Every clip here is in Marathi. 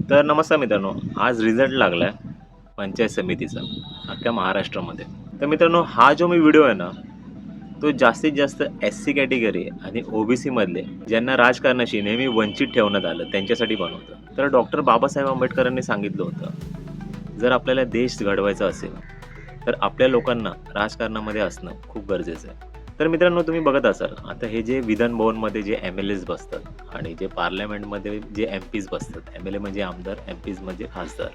तर नमस्कार मित्रांनो, आज रिझल्ट लागला आहे पंचायत समितीचा अख्ख्या महाराष्ट्रामध्ये. तर मित्रांनो, हा जो मी व्हिडिओ आहे ना, तो जास्तीत जास्त एस-सी कॅटेगरी आणि ओ-बी-सीमधले ज्यांना राजकारणाशी नेहमी वंचित ठेवण्यात आलं त्यांच्यासाठी बनवतो. तर डॉक्टर बाबासाहेब आंबेडकरांनी सांगितलं होतं, जर आपल्याला देश घडवायचा असेल, तर आपल्या लोकांना राजकारणामध्ये असणं खूप गरजेचं आहे. तर मित्रांनो, तुम्ही बघत असाल, आता हे जे विधान भवनमध्ये जे एम-एल-एज बसतात आणि जे पार्लमेंटमध्ये जे एम-पीज बसतात, एम-एल-ए म्हणजे आमदार, एम-पीज म्हणजे खासदार.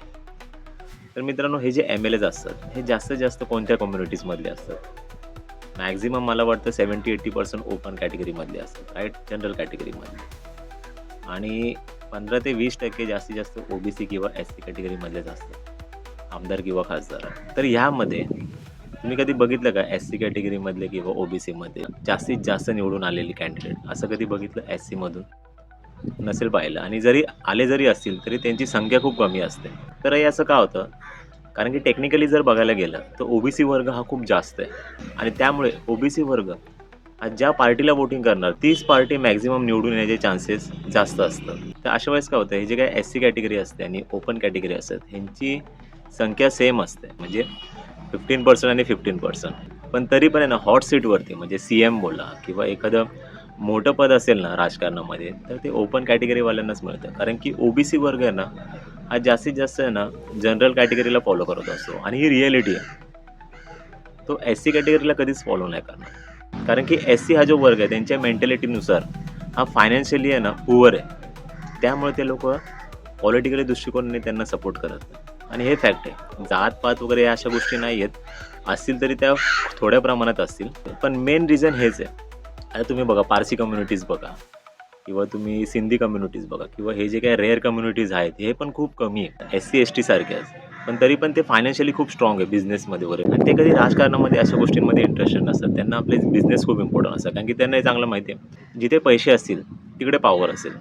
तर मित्रांनो, हे जे एम-एल-एज असतात, हे जास्तीत जास्त कोणत्या कम्युनिटीजमधले असतात? मॅक्झिमम मला वाटतं 70-80% ओपन कॅटेगरीमधले असतात, राईट? जनरल कॅटेगरीमधले. आणि 15 ते 20% जास्तीत जास्त ओ-बी-सी किंवा एस-सी कॅटेगरीमधलेच असतात, आमदार किंवा खासदार. तर ह्यामध्ये तुम्ही कधी बघितलं का एस-सी कॅटेगरीमधले किंवा ओ-बी-सीमध्ये जास्तीत जास्त निवडून आलेली कॅन्डिडेट असं कधी बघितलं एस-सीमधून? नसेल पाहिलं. आणि जरी असतील तरी त्यांची संख्या खूप कमी असते. तर हे असं का होतं? कारण की टेक्निकली जर बघायला गेलं तर ओ-बी-सी वर्ग हा खूप जास्त आहे आणि त्यामुळे ओ-बी-सी वर्ग हा ज्या पार्टीला वोटिंग करणार तीच पार्टी मॅक्झिमम निवडून येण्याचे चान्सेस जास्त असतात. तर अशा वेळेस काय होतं, हे जे काही एस-सी कॅटेगरी असते आणि ओपन कॅटेगरी असतात ह्यांची संख्या सेम असते, म्हणजे 15% आणि 15%. पण तरी पण आहे ना, हॉट सीटवरती म्हणजे सी-एम बोला किंवा एखादं मोठं पद असेल ना राजकारणामध्ये, तर ते ओपन कॅटेगरीवाल्यांनाच मिळतं. कारण की ओ-बी-सी वर्ग आहे ना, हा जास्तीत जास्त आहे ना जनरल कॅटेगरीला फॉलो करत असतो आणि ही रिॲलिटी आहे. तो एस-सी कॅटेगरीला कधीच फॉलो नाही करणार. कारण की एस-सी हा जो वर्ग आहे त्यांच्या मेंटॅलिटीनुसार हा फायनान्शियली आहे ना पुअर आहे. त्यामुळे ते लोकं पॉलिटिकली दृष्टिकोनाने त्यांना सपोर्ट करत नाही. आणि हे फॅक्ट आहे. जात-पात वगैरे या अशा गोष्टी नाही आहेत. असतील तरी त्या थोड्या प्रमाणात असतील. पण मेन रिझन हेच आहे. आता तुम्ही बघा, पारसी कम्युनिटीज बघा किंवा तुम्ही सिंधी कम्युनिटीज बघा किंवा हे जे काही रेअर कम्युनिटीज आहेत हे पण खूप कमी आहे एस-सी एस-टी सारख्याच. पण तरी पण ते फायनान्शियली खूप स्ट्रॉंग आहे बिझनेसमध्ये वगैरे आणि ते कधी राजकारणामध्ये अशा गोष्टींमध्ये इंटरेस्टेड नसतात. त्यांना आपले बिझनेस खूप इम्पॉर्टंट असतात. कारण की त्यांना हे चांगलं माहिती आहे, जिथे पैसे असतील तिकडे पॉवर असेल,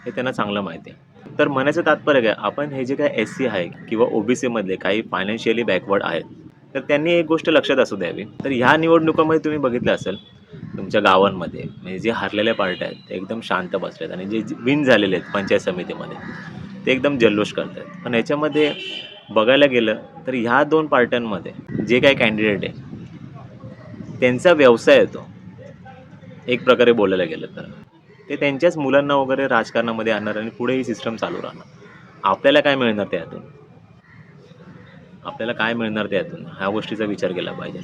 हे त्यांना चांगलं माहिती आहे. तर म्हणायचं तात्पर्य काय, आपण हे जे काही एस-सी आहे किंवा ओ-बी-सीमधले काही फायनान्शियली बॅकवर्ड आहेत, तर त्यांनी एक गोष्ट लक्षात असू द्यावी. तर ह्या निवडणुकामध्ये तुम्ही बघितलं असेल तुमच्या गावांमध्ये, म्हणजे जे हरलेल्या पार्ट्या आहेत ते एकदम शांत बसलेत आणि जे विन झालेले आहेत पंचायत समितीमध्ये ते एकदम जल्लोष करत आहेत. पण याच्यामध्ये बघायला गेलं तर ह्या 2 पार्ट्यांमध्ये जे काही कॅन्डिडेट आहे त्यांचा व्यवसाय येतो एक प्रकारे बोलायला गेलं तर. ते त्यांच्याच मुलांना वगैरे राजकारणामध्ये आणणार आणि पुढे ही सिस्टम चालू राहणार. आपल्याला काय मिळणार त्यातून? आपल्याला काय मिळणार त्यातून? ह्या गोष्टीचा विचार केला पाहिजे.